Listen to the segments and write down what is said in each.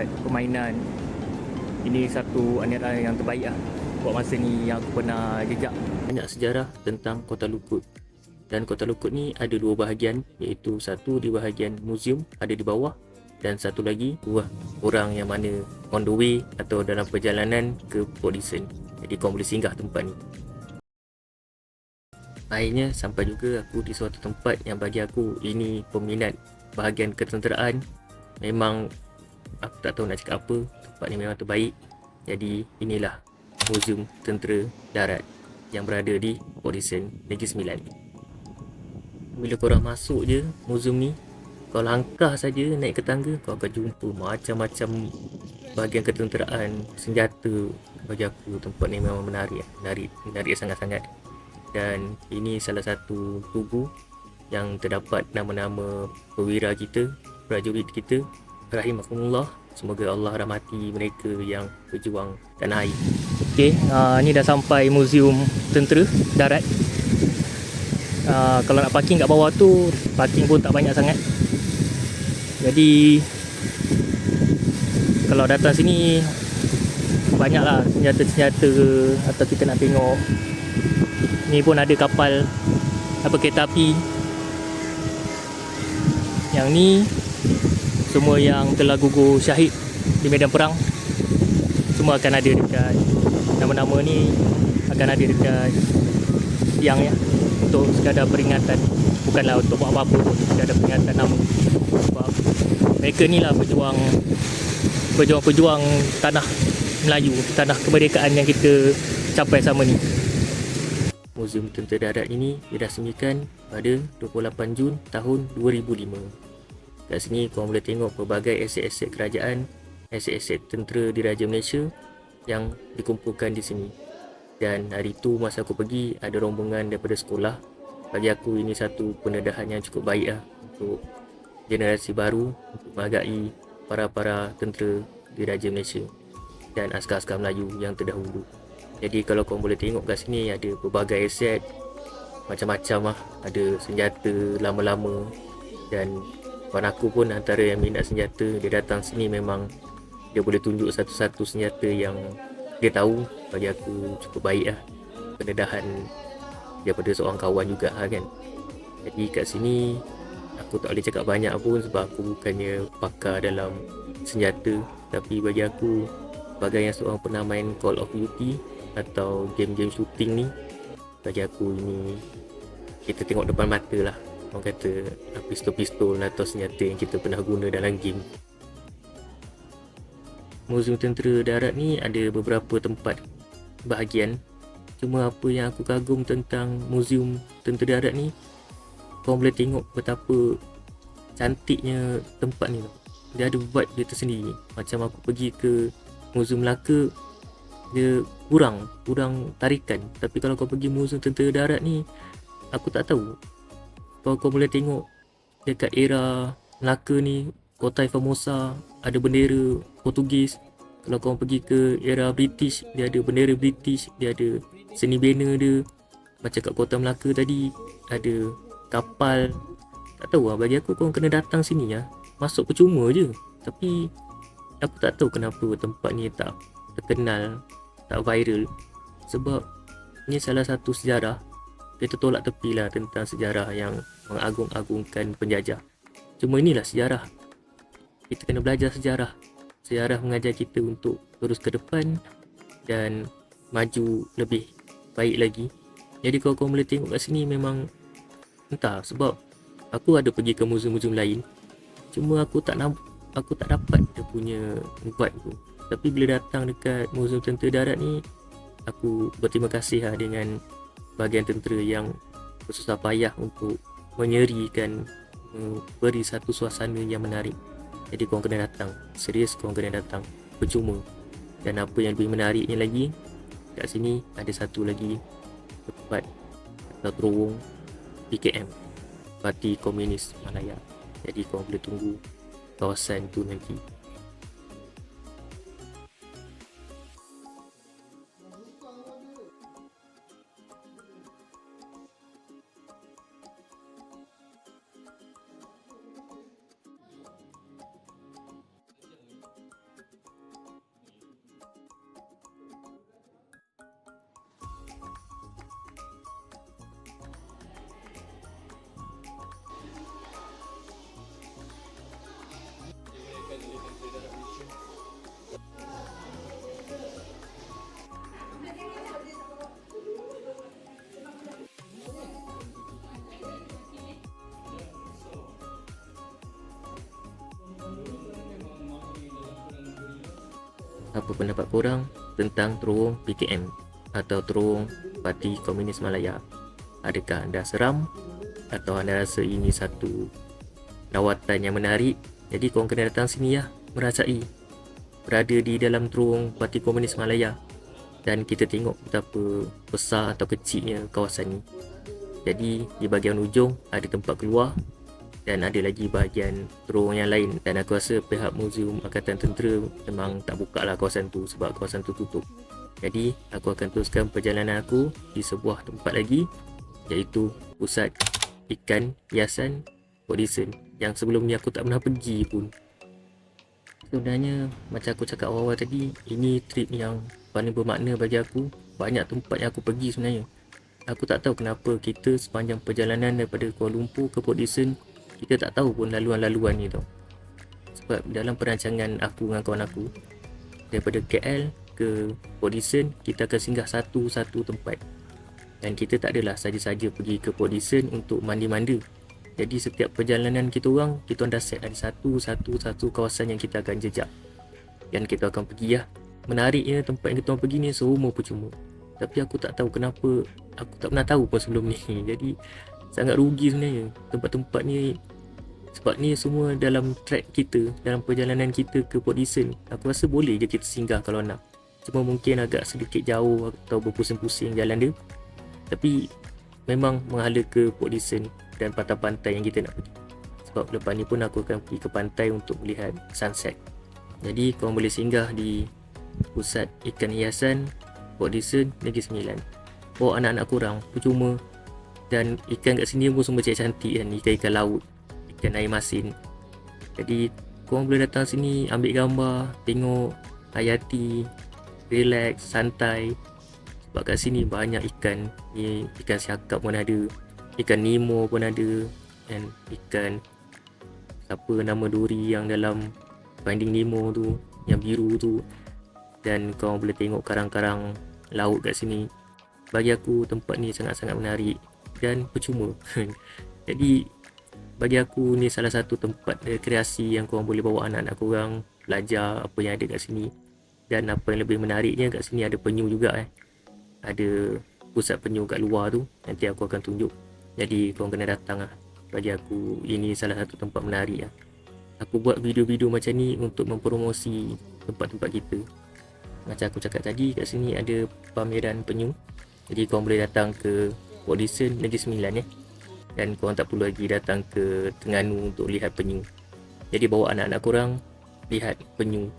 tempat permainan. Ini satu antara yang terbaik lah buat masa ni yang aku pernah jejak. Banyak sejarah tentang Kota Lukut. Dan Kota Lukut ni ada dua bahagian, iaitu satu di bahagian museum ada di bawah, dan satu lagi buah orang yang mana on the way atau dalam perjalanan ke Port Dickson. Jadi kau boleh singgah tempat ni. Akhirnya sampai juga aku di suatu tempat yang bagi aku ini peminat bahagian ketenteraan. Memang aku tak tahu nak cakap apa, tempat ni memang terbaik. Jadi inilah Muzium Tentera Darat yang berada di Port Dickson, Negeri Sembilan. Bila korang masuk je muzium ni, kau langkah saja naik ke tangga, kau akan jumpa macam-macam bahagian ketenteraan, senjata. Bagi aku tempat ni memang menarik sangat-sangat. Dan ini salah satu tugu yang terdapat nama-nama perwira kita, prajurit kita, rahimahumullah. Semoga Allah rahmati mereka yang berjuang tanah air. Okey, ni dah sampai Muzium Tentera Darat. Kalau nak parking kat bawah tu, parking pun tak banyak sangat. Jadi kalau datang sini banyaklah senjata-senjata, atau kita nak tengok. Ni pun ada kapal kereta api. Yang ni semua yang telah gugur syahid di medan perang, semua akan ada dekat, nama-nama ni akan ada dekat tiang ya, untuk sekadar peringatan, bukanlah untuk buat apa-apa pun, sekadar peringatan nama. Sebab mereka ni lah pejuang tanah Melayu, tanah kemerdekaan yang kita capai sama ni. Muzium Tentera Darat ini dirasmikan pada 28 Jun tahun 2005. Kat sini korang boleh tengok pelbagai aset-aset kerajaan, aset-aset tentera Diraja Malaysia yang dikumpulkan di sini. Dan hari tu masa aku pergi, ada rombongan daripada sekolah. Bagi aku ini satu pendedahan yang cukup baik lah untuk generasi baru, untuk menghargai para-para tentera Diraja Malaysia dan askar-askar Melayu yang terdahulu. Jadi kalau korang boleh tengok kat sini, ada pelbagai aset macam-macam lah. Ada senjata lama-lama, dan kawan aku pun antara yang minat senjata. Dia datang sini memang dia boleh tunjuk satu-satu senjata yang dia tahu. Bagi aku cukup baik lah pendedahan daripada seorang kawan juga kan. Jadi kat sini aku tak boleh cakap banyak pun, sebab aku bukannya pakar dalam senjata. Tapi bagi aku, sebagai yang seorang pernah main Call of Duty atau game-game shooting ni, bagi aku ini kita tengok depan mata lah. Orang kata pistol-pistol atau senjata yang kita pernah guna dalam game. Muzium Tentera Darat ni ada beberapa tempat bahagian. Cuma apa yang aku kagum tentang Muzium Tentera Darat ni, korang boleh tengok betapa cantiknya tempat ni. Dia ada vibe dia tersendiri. Macam aku pergi ke Muzium Melaka, dia kurang tarikan. Tapi kalau kau pergi Muzium Tentera Darat ni, aku tak tahu. Kalau kau boleh tengok dekat era Melaka ni, Kota Formosa ada bendera Portugis. Kalau kau pergi ke era British, dia ada bendera British, dia ada seni banner dia. Macam kat Kota Melaka tadi ada kapal. Tak tahu lah, bagi aku kau kena datang sini lah. Masuk percuma je. Tapi aku tak tahu kenapa tempat ni tak terkenal, tak viral. Sebab ni salah satu sejarah. Kita tolak tepi lah tentang sejarah yang mengagung-agungkan penjajah. Cuma inilah sejarah. Kita kena belajar sejarah. Sejarah mengajar kita untuk terus ke depan dan maju lebih baik lagi. Jadi kalau kau boleh tengok kat sini, memang entah, sebab aku ada pergi ke muzium-muzium lain, cuma aku tak dapat dia punya vibe tu. Tapi bila datang dekat Muzium Tentera Darat ni, aku berterima kasih lah dengan bahagian tentera yang bersusah payah untuk menyerikan, beri satu suasana yang menarik. Jadi korang kena datang, serius korang kena datang, percuma. Dan apa yang lebih menariknya lagi, kat sini ada satu lagi tempat atau terowong PKM, Parti Komunis Malaya. Jadi korang boleh tunggu kawasan tu nanti. Apa pendapat korang tentang terowong PKM atau terowong Parti Komunis Malaya? Adakah anda seram atau anda rasa ini satu lawatan yang menarik? Jadi korang kena datang sini ya, merasai berada di dalam terowong Parti Komunis Malaya, dan kita tengok betapa besar atau kecilnya kawasan ni. Jadi di bahagian ujung ada tempat keluar dan ada lagi bahagian terowong yang lain, dan aku rasa pihak Muzium Angkatan Tentera memang tak buka lah kawasan tu sebab kawasan tu tutup. Jadi aku akan teruskan perjalanan aku di sebuah tempat lagi, iaitu Pusat Ikan Hiasan Port Dickson, yang sebelum ni aku tak pernah pergi pun. Sebenarnya macam aku cakap awal-awal tadi, ini trip yang paling bermakna bagi aku. Banyak tempat yang aku pergi sebenarnya. Aku tak tahu kenapa kita sepanjang perjalanan daripada Kuala Lumpur ke Port Dickson, kita tak tahu pun laluan-laluan ni tau. Sebab dalam perancangan aku dengan kawan aku, daripada KL ke Port Dickson, kita akan singgah satu-satu tempat. Dan kita tak adalah saja-saja pergi ke Port Dickson untuk mandi-manda. Jadi setiap perjalanan kita orang, kita dah set ada satu kawasan yang kita akan jejak, dan kita akan pergi lah. Menariknya tempat yang kita orang pergi ni semua percuma. Tapi aku tak tahu kenapa, aku tak pernah tahu pun sebelum ni. Jadi sangat rugi sebenarnya tempat-tempat ni, sebab ni semua dalam track kita, dalam perjalanan kita ke Port Dickson. Aku rasa boleh je kita singgah kalau nak, cuma mungkin agak sedikit jauh atau berpusing-pusing jalan dia. Tapi memang menghala ke Port Dickson dan pantai-pantai yang kita nak pergi. Sebab lepas ni pun aku akan pergi ke pantai untuk melihat sunset. Jadi korang boleh singgah di Pusat Ikan Hiasan Port Dickson Negeri Sembilan. Bawa anak-anak korang, percuma. Dan ikan kat sini pun semua cantik kan, ikan-ikan laut, ikan air masin. Jadi korang boleh datang sini, ambil gambar, tengok, hayati, relax, santai. Sebab kat sini banyak ikan. Ikan siakap pun ada, ikan Nemo pun ada, dan ikan siapa nama duri yang dalam Finding Nemo tu, yang biru tu. Dan korang boleh tengok karang-karang laut kat sini. Bagi aku tempat ni sangat-sangat menarik dan percuma. Jadi bagi aku ni salah satu tempat rekreasi yang korang boleh bawa anak-anak korang belajar apa yang ada kat sini. Dan apa yang lebih menariknya, kat sini ada penyu juga Ada pusat penyu kat luar tu, nanti aku akan tunjuk. Jadi korang kena datang lah. Bagi aku ini salah satu tempat menarik . Aku buat video-video macam ni untuk mempromosi tempat-tempat kita. Macam aku cakap tadi, kat sini ada pameran penyu. Jadi korang boleh datang ke Port Dickson Negeri Sembilan dan korang tak perlu lagi datang ke Terengganu untuk lihat penyu. Jadi bawa anak-anak korang lihat penyu,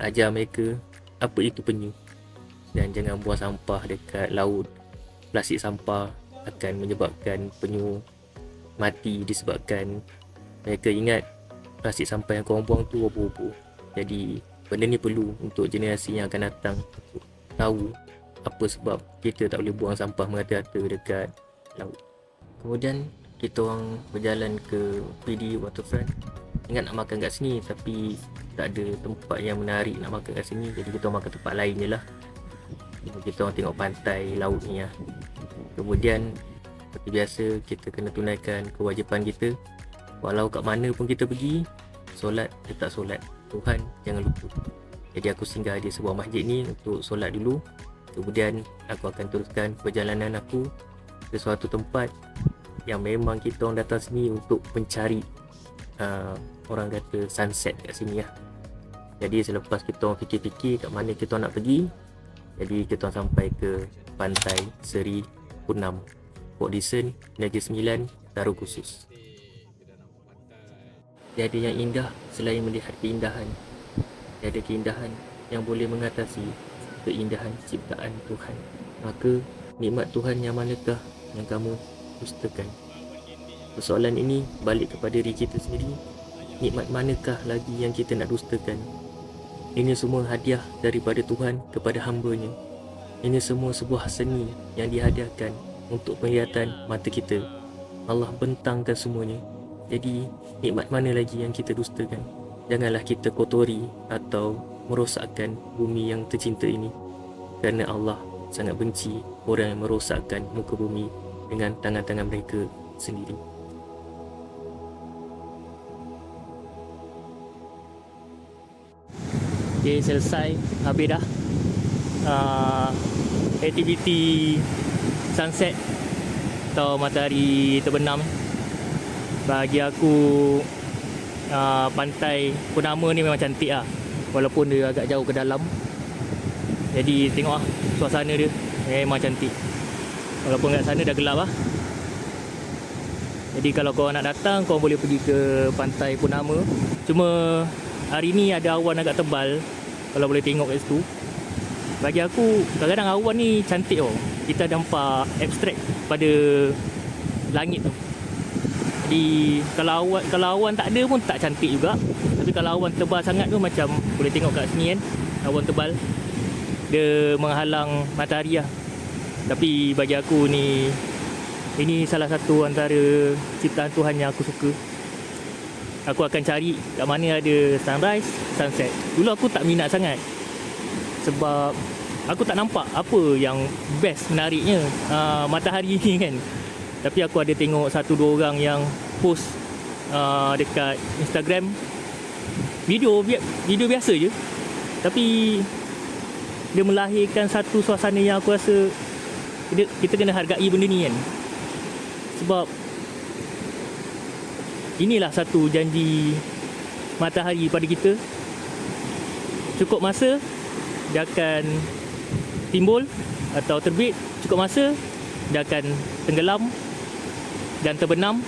ajar mereka apa itu penyu. Dan jangan buang sampah dekat laut. Plastik sampah akan menyebabkan penyu mati, disebabkan mereka ingat plastik sampah yang korang buang tu apa-apa. Jadi benda ni perlu untuk generasi yang akan datang untuk tahu apa sebab kita tak boleh buang sampah merata-rata dekat laut. Kemudian kita orang berjalan ke PD Waterfront. Ingat nak makan kat sini, tapi tak ada tempat yang menarik nak makan kat sini. Jadi kita orang makan tempat lain je lah. Kita orang tengok pantai laut ni lah. Kemudian seperti biasa, kita kena tunaikan kewajipan kita. Walau kat mana pun kita pergi, solat tetap solat. Tuhan jangan lupa. Jadi aku singgah di sebuah masjid ni untuk solat dulu. Kemudian aku akan teruskan perjalanan aku ke suatu tempat yang memang kita orang datang sini untuk mencari orang kata sunset kat sini lah. Jadi selepas kita orang fikir-fikir kat mana kita orang nak pergi, jadi kita orang sampai ke pantai Seri Punam, Port Dickson Negeri Sembilan, Taruh Khusus. Tiada yang indah selain melihat keindahan. Tiada keindahan yang boleh mengatasi keindahan ciptaan Tuhan. Maka nikmat Tuhan yang manakah yang kamu dustakan? Persoalan ini balik kepada diri kita sendiri. Nikmat manakah lagi yang kita nak dustakan? Ini semua hadiah daripada Tuhan kepada hamba-Nya. Ini semua sebuah seni yang dihadiahkan untuk penglihatan mata kita. Allah bentangkan semuanya. Jadi nikmat mana lagi yang kita dustakan? Janganlah kita kotori atau merosakkan bumi yang tercinta ini, kerana Allah sangat benci orang yang merosakkan muka bumi dengan tangan-tangan mereka sendiri. Okay, selesai. Habis dah aktiviti sunset atau matahari terbenam. Bagi aku pantai Purnama ni memang cantik lah, walaupun dia agak jauh ke dalam. Jadi tengok lah suasana dia memang cantik, walaupun kat sana dah gelap lah. Jadi kalau korang nak datang, korang boleh pergi ke pantai Purnama. Cuma hari ni ada awan agak tebal, kalau boleh tengok kat situ. Bagi aku kadang-kadang awan ni cantik tau. Kita nampak abstrak pada langit tu. Jadi kalau awan tak ada pun tak cantik juga. Tapi kalau awan tebal sangat tu, macam boleh tengok kat sini kan, awan tebal dia menghalang matahari lah. Tapi bagi aku ni, ini salah satu antara ciptaan Tuhan yang aku suka. Aku akan cari kat mana ada sunrise, sunset. Dulu aku tak minat sangat, sebab aku tak nampak apa yang best menariknya matahari ni kan. Tapi aku ada tengok 1-2 orang yang post dekat Instagram, video biasa je, tapi dia melahirkan satu suasana yang aku rasa kita kena hargai benda ni kan. Sebab inilah satu janji matahari pada kita. Cukup masa dia akan timbul atau terbit, cukup masa dia akan tenggelam dan terbenam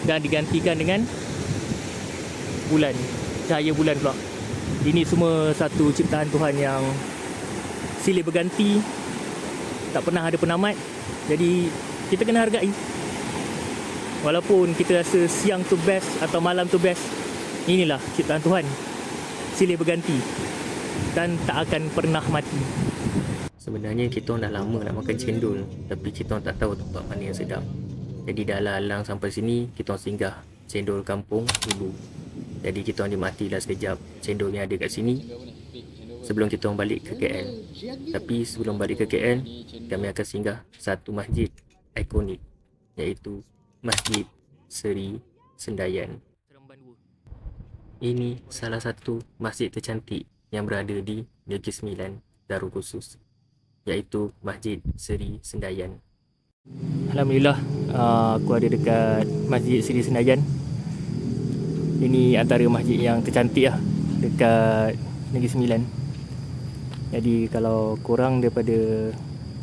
dan digantikan dengan bulan, cahaya bulan pula. Ini semua satu ciptaan Tuhan yang silih berganti, tak pernah ada penamat. Jadi kita kena hargai. Walaupun kita rasa siang tu best atau malam tu best, inilah ciptaan Tuhan, silih berganti dan tak akan pernah mati. Sebenarnya kita dah lama nak makan cendol, tapi kita tak tahu tempat mana yang sedap. Jadi dah lalang sampai sini, kita singgah cendol kampung dulu. Jadi kita nikmatilah sekejap cendol yang ada kat sini sebelum kita balik ke KL. Tapi sebelum balik ke KL, kami akan singgah satu masjid ikonik, iaitu Masjid Seri Sendayan. Ini salah satu masjid tercantik yang berada di Negeri Sembilan, Darul Khusus, iaitu Masjid Seri Sendayan. Alhamdulillah, aku ada dekat Masjid Seri Sendayan. Ini antara masjid yang tercantik lah dekat Negeri Sembilan. Jadi kalau korang daripada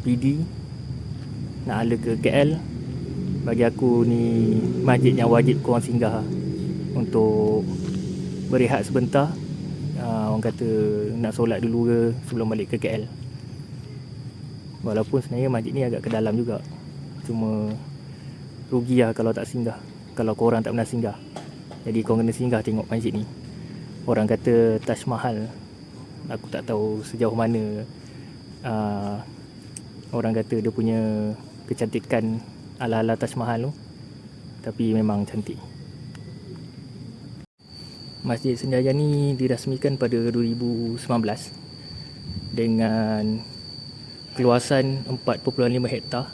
PD nak ala ke KL, bagi aku ni masjid yang wajib korang singgah lah, untuk berehat sebentar. Orang kata nak solat dulu ke sebelum balik ke KL. Walaupun sebenarnya masjid ni agak ke dalam juga, cuma rugi lah kalau tak singgah, kalau korang tak pernah singgah. Jadi korang kena singgah tengok masjid ni. Orang kata Taj Mahal. Aku tak tahu sejauh mana orang kata dia punya kecantikan ala-ala Taj Mahal tu, tapi memang cantik. Masjid Sendayan ni dirasmikan pada 2019 dengan keluasan 4.5 hektar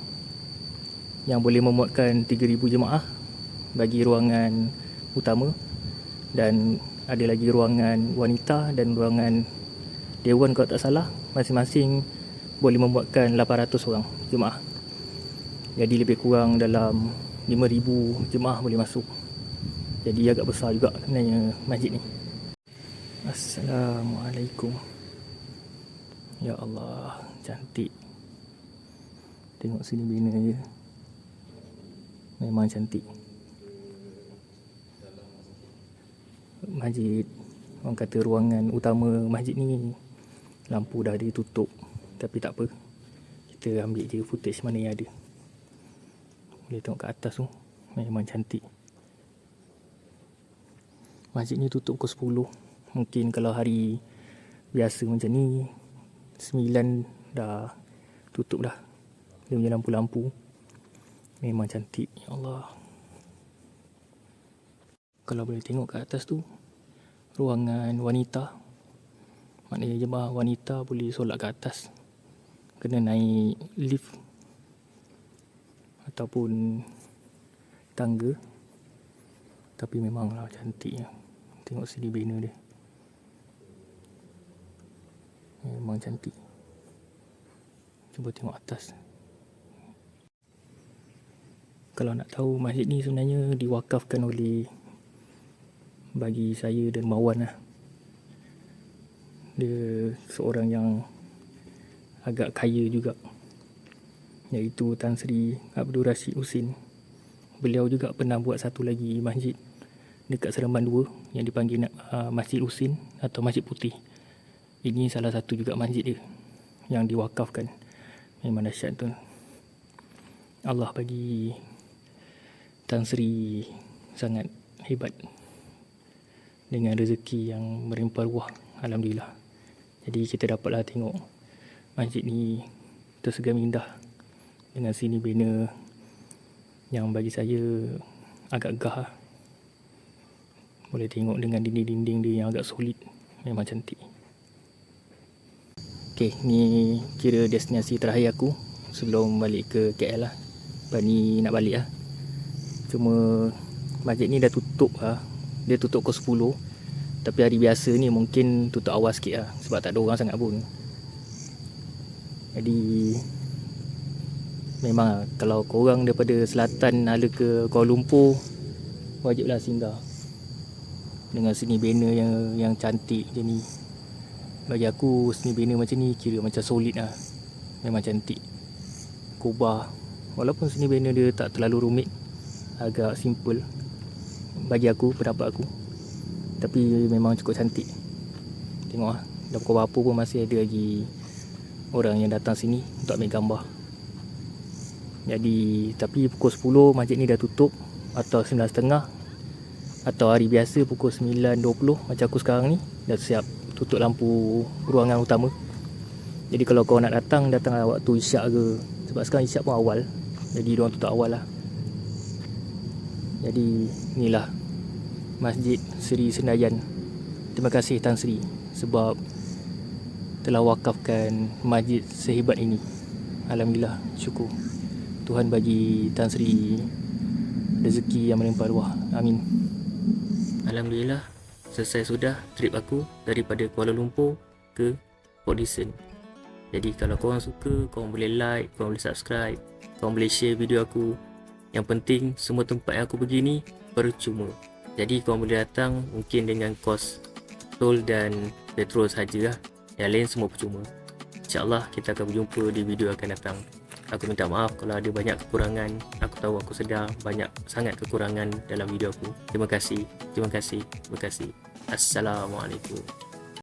yang boleh memuatkan 3,000 jemaah bagi ruangan utama, dan ada lagi ruangan wanita dan ruangan dewan kalau tak salah. Masing-masing boleh memuatkan 800 orang jemaah. Jadi lebih kurang dalam 5,000 jemaah boleh masuk. Jadi agak besar juga sebenarnya masjid ni. Assalamualaikum. Ya Allah, cantik. Tengok sini bina je, memang cantik. Masjid, orang kata ruangan utama masjid ni lampu dah ditutup, tapi tak apa, kita ambil je footage mana yang ada. Boleh tengok kat atas tu, memang cantik. Masjid ni tutup pukul 10. Mungkin kalau hari biasa macam ni 9 dah tutup dah. Dia punya lampu-lampu memang cantik. Ya Allah, kalau boleh tengok kat atas tu, ruangan wanita, maknanya jemaah wanita boleh solat kat atas, kena naik lift ataupun tangga. Tapi memanglah cantiknya. Tengok sini bina dia, memang cantik. Cuba tengok atas. Kalau nak tahu, masjid ni sebenarnya diwakafkan oleh bagi saya dan Mawan lah. Dia seorang yang agak kaya juga, iaitu Tan Sri Abdul Rashid Husin. Beliau juga pernah buat satu lagi masjid dekat Seremban 2 yang dipanggil Masjid Husin atau Masjid Putih. Ini salah satu juga masjid dia yang diwakafkan. Memang dahsyat tu. Allah bagi Tan Sri sangat hebat dengan rezeki yang melimpah ruah, alhamdulillah. Jadi kita dapatlah tengok masjid ni tersegar indah dengan sini banner yang bagi saya agak gah. Boleh tengok dengan dinding-dinding dia yang agak solid, memang cantik. Okey, ni kira destinasi terakhir aku sebelum balik ke KL lah. Lepas ni nak balik lah. Cuma masjid ni dah tutup lah. Dia tutup pukul 10. Tapi hari biasa ni mungkin tutup awal sikit lah, sebab tak ada orang sangat pun. Jadi memang lah, kalau korang daripada selatan hala ke Kuala Lumpur, wajiblah singgah. Dengan seni banner yang cantik je ni. Bagi aku seni banner macam ni kira macam solid lah. Memang cantik. Kubah. Walaupun seni banner dia tak terlalu rumit, agak simple bagi aku, pendapat aku, tapi memang cukup cantik. Tengok lah, dah pukul berapa pun masih ada lagi orang yang datang sini untuk ambil gambar. Jadi, tapi pukul 10 masjid ni dah tutup, atau 9.30, atau hari biasa pukul 9.20 macam aku sekarang ni, dah siap tutup lampu ruangan utama. Jadi kalau kau nak datang waktu isyak ke, sebab sekarang isyak pun awal, jadi diorang tutup awal lah. Jadi inilah Masjid Seri Senayan. Terima kasih Tan Sri sebab telah wakafkan masjid sehebat ini. Alhamdulillah, syukur. Tuhan bagi Tan Sri rezeki yang melimpah ruah. Amin. Alhamdulillah, selesai sudah trip aku daripada Kuala Lumpur ke Port Dickson. Jadi kalau korang suka, korang boleh like, korang boleh subscribe, korang boleh share video aku. Yang penting semua tempat yang aku pergi ni percuma. Jadi korang boleh datang mungkin dengan kos tol dan petrol sajalah. Yang lain semua percuma. InsyaAllah kita akan berjumpa di video akan datang. Aku minta maaf kalau ada banyak kekurangan. Aku tahu, aku sedar banyak sangat kekurangan dalam video aku. Terima kasih. Assalamualaikum.